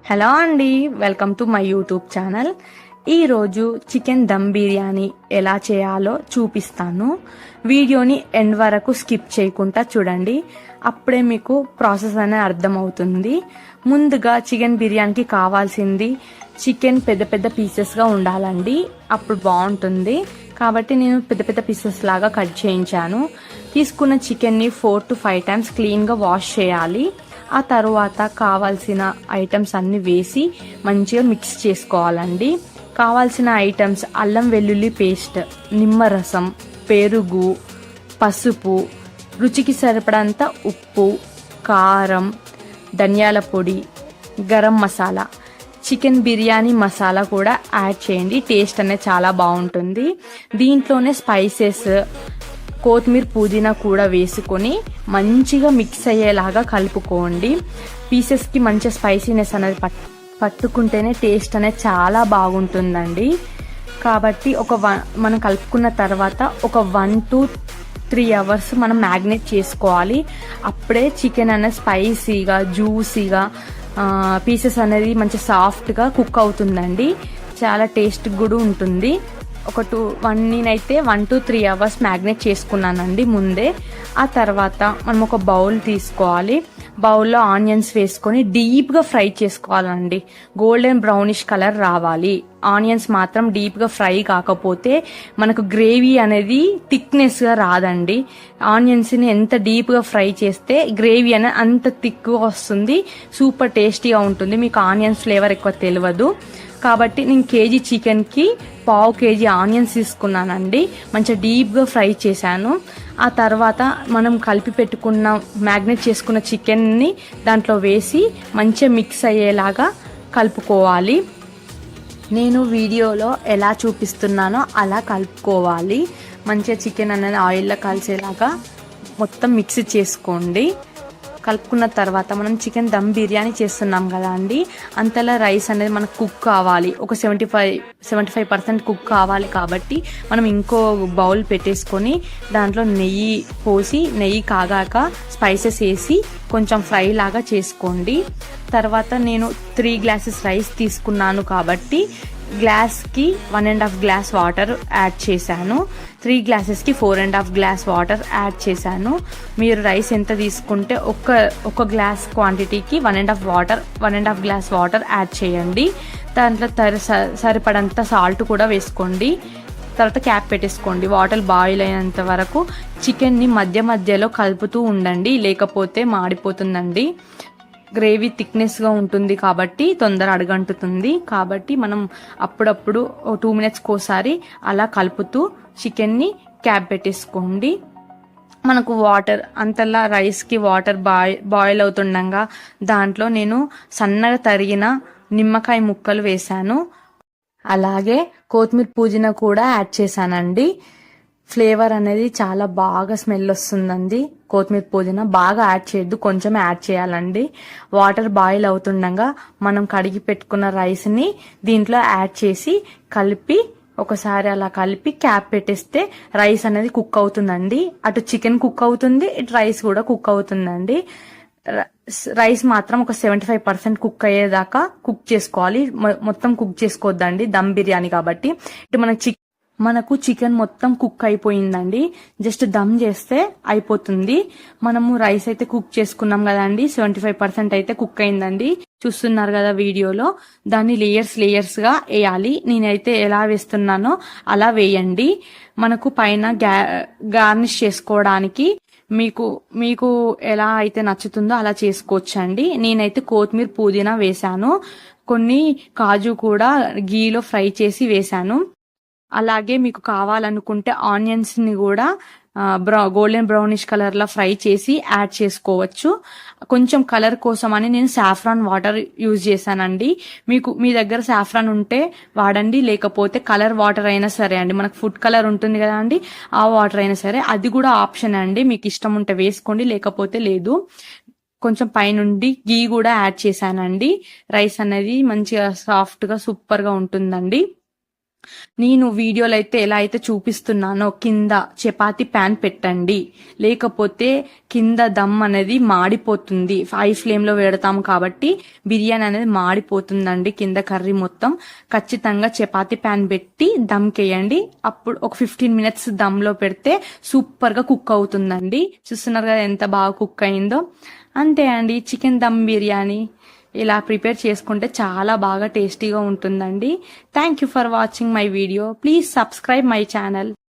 Hello అండి, welcome to my YouTube channel. ఈరోజు chicken dum biryani ఎలా చేయాలో చూపిస్తాను. వీడియోని ఎండ్ వరకు స్కిప్ చేయకుండా చూడండి, అప్పుడే మీకు ప్రాసెస్ అనేది అర్థమవుతుంది. ముందుగా చికెన్ బిర్యానీకి కావాల్సింది చికెన్ పెద్ద పెద్ద పీసెస్గా ఉండాలండి, అప్పుడు బాగుంటుంది. కాబట్టి నేను పెద్ద పెద్ద పీసెస్ లాగా కట్ చేయించాను. తీసుకున్న చికెన్ని 4 to 5 టైమ్స్ క్లీన్గా వాష్ చేయాలి. ఆ తర్వాత కావాల్సిన ఐటమ్స్ అన్ని వేసి మంచిగా మిక్స్ చేసుకోవాలండి. కావాల్సిన ఐటమ్స్ అల్లం వెల్లుల్లి పేస్ట్, నిమ్మరసం, పెరుగు, పసుపు, రుచికి సరిపడంత ఉప్పు, కారం, ధనియాల పొడి, గరం మసాలా, చికెన్ బిర్యానీ మసాలా కూడా యాడ్ చేయండి. టేస్ట్ అనేది చాలా బాగుంటుంది. దీంట్లోనే స్పైసెస్, కొత్తిమీర, పుదీనా కూడా వేసుకొని మంచిగా మిక్స్ అయ్యేలాగా కలుపుకోండి. పీసెస్కి మంచి స్పైసీనెస్ అనేది పట్టుకుంటేనే టేస్ట్ అనేది చాలా బాగుంటుందండి. కాబట్టి మనం కలుపుకున్న తర్వాత ఒక 1 to 3 అవర్స్ మనం మ్యాగ్నేట్ చేసుకోవాలి. అప్పుడే చికెన్ అనేది స్పైసీగా, జ్యూసీగా, పీసెస్ అనేది మంచి సాఫ్ట్గా కుక్ అవుతుందండి. చాలా టేస్ట్ కూడా ఉంటుంది. నేనైతే 1 to 3 అవర్స్ మ్యాగ్నేట్ చేసుకున్నానండి ముందే. ఆ తర్వాత మనం ఒక బౌల్ తీసుకోవాలి. బౌల్లో ఆనియన్స్ వేసుకొని డీప్గా ఫ్రై చేసుకోవాలండి. గోల్డెన్ బ్రౌనిష్ కలర్ రావాలి. ఆనియన్స్ మాత్రం డీప్గా ఫ్రై కాకపోతే మనకు గ్రేవీ అనేది థిక్నెస్గా రాదండి. ఆనియన్స్ని ఎంత డీప్గా ఫ్రై చేస్తే గ్రేవీ అనేది అంత థిక్గా వస్తుంది, సూపర్ టేస్టీగా ఉంటుంది. మీకు ఆనియన్స్ ఫ్లేవర్ ఎక్కువ తెలియదు కాబట్టి నేను కేజీ చికెన్కి 1/2 kg ఆనియన్స్ తీసుకున్నానండి. మంచిగా డీప్గా ఫ్రై చేశాను. ఆ తర్వాత మనం కలిపి పెట్టుకున్న మ్యాగ్నేట్ చేసుకున్న చికెన్ని దాంట్లో వేసి మంచిగా మిక్స్ అయ్యేలాగా కలుపుకోవాలి. నేను వీడియోలో ఎలా చూపిస్తున్నానో అలా కలుపుకోవాలి. మంచిగా చికెన్ అనేది ఆయిల్లో కలిసేలాగా మొత్తం మిక్స్ చేసుకోండి. కలుపుకున్న తర్వాత మనం చికెన్ దమ్ బిర్యానీ చేస్తున్నాం కదా అండి, అంతలా రైస్ అనేది మనకు కుక్ కావాలి. ఒక 75% కుక్ కావాలి. కాబట్టి మనం ఇంకో బౌల్ పెట్టేసుకొని దాంట్లో నెయ్యి పోసి, నెయ్యి కాగాక స్పైసెస్ వేసి కొంచెం ఫ్రై లాగా చేసుకోండి. తర్వాత నేను 3 glasses రైస్ తీసుకున్నాను కాబట్టి గ్లాస్కి 1.5 glass వాటర్ యాడ్ చేశాను. 3 glasesకి 4.5 glass వాటర్ యాడ్ చేశాను. మీరు రైస్ ఎంత తీసుకుంటే ఒక గ్లాస్ క్వాంటిటీకి 1.5 glass వాటర్ యాడ్ చేయండి. దాంట్లో సరిపడంత సాల్ట్ కూడా వేసుకోండి. తర్వాత క్యాప్ పెట్టేసుకోండి. వాటర్ బాయిల్ అయినంత వరకు చికెన్ని మధ్య మధ్యలో కలుపుతూ ఉండండి, లేకపోతే మాడిపోతుందండి. గ్రేవీ థిక్నెస్గా ఉంటుంది కాబట్టి తొందర అడుగంటుతుంది. కాబట్టి మనం అప్పుడప్పుడు 2 minutesకి ఒకసారి అలా కలుపుతూ చికెన్ని క్యాప్ పెట్టేసుకోండి. మనకు వాటర్ అంతలా రైస్కి వాటర్ బాయిల్ అవుతుండగా దాంట్లో నేను సన్నగా తరిగిన నిమ్మకాయ ముక్కలు వేశాను. అలాగే కొత్తిమీర, పుదీనా కూడా యాడ్ చేశానండి. ఫ్లేవర్ అనేది చాలా బాగా స్మెల్ వస్తుందండి. కొత్తిమీర, పుదీనా బాగా యాడ్ చేయొద్దు, కొంచెం యాడ్ చేయాలండి. వాటర్ బాయిల్ అవుతుండగా మనం కడిగి పెట్టుకున్న రైస్ని దీంట్లో యాడ్ చేసి కలిపి ఒకసారి అలా కలిపి క్యాప్ పెట్టేస్తే రైస్ అనేది కుక్ అవుతుందండి. అటు చికెన్ కుక్ అవుతుంది, ఇటు రైస్ కూడా కుక్ అవుతుందండి. రైస్ మాత్రం ఒక 75% కుక్ అయ్యేదాకా కుక్ చేసుకోవాలి. మొత్తం కుక్ చేసుకోవద్దండి, దమ్ బిర్యానీ కాబట్టి. ఇటు మనకు చికెన్ మొత్తం కుక్ అయిపోయిందండి. జస్ట్ దమ్ చేస్తే అయిపోతుంది. మనము రైస్ అయితే కుక్ చేసుకున్నాం కదండి, 75% అయితే కుక్ అయిందండి. చూస్తున్నారు కదా వీడియోలో. దాన్ని లేయర్స్ గా వేయాలి. నేనైతే ఎలా వేస్తున్నానో అలా వేయండి. మనకు పైన గార్నిష్ చేసుకోవడానికి మీకు ఎలా అయితే నచ్చుతుందో అలా చేసుకోవచ్చండి. నేనైతే కొత్తిమీర, పుదీనా వేశాను. కొన్ని కాజు కూడా గీలో ఫ్రై చేసి వేశాను. అలాగే మీకు కావాలనుకుంటే ఆనియన్స్ ని కూడా గోల్డెన్ బ్రౌనిష్ కలర్ లా ఫ్రై చేసి యాడ్ చేసుకోవచ్చు. కొంచెం కలర్ కోసం అని నేను సాఫ్రాన్ వాటర్ యూజ్ చేశానండి. మీ దగ్గర సాఫ్రాన్ ఉంటే వాడండి, లేకపోతే కలర్ వాటర్ అయినా సరే అండి. మనకు ఫుడ్ కలర్ ఉంటుంది కదా అండి, ఆ వాటర్ అయినా సరే, అది కూడా ఆప్షన్ అండి. మీకు ఇష్టం ఉంటే వేసుకోండి, లేకపోతే లేదు. కొంచెం పైనుండి గీ కూడా యాడ్ చేశానండి. రైస్ అనేది మంచిగా సాఫ్ట్ గా సూపర్ గా ఉంటుందండి. నేను వీడియోలో అయితే ఎలా అయితే చూపిస్తున్నానో కింద చపాతి ప్యాన్ పెట్టండి, లేకపోతే కింద దమ్ అనేది మాడిపోతుంది. హై ఫ్లేమ్ లో పెడతాం కాబట్టి బిర్యానీ అనేది మాడిపోతుందండి. కింద కర్రీ మొత్తం ఖచ్చితంగా చపాతి ప్యాన్ పెట్టి దమ్ కేయండి. అప్పుడు ఒక 15 మినిట్స్ దమ్ లో పెడితే సూపర్ గా కుక్ అవుతుందండి. చూస్తున్నారు కదా ఎంత బాగా కుక్ అయిందో. అంతే అండి, చికెన్ దమ్ బిర్యానీ ఇలా ప్రిపేర్ చేసుకుంటే చాలా బాగా టేస్టీగా ఉంటుందండి. Thank you for watching my video. Please subscribe my channel.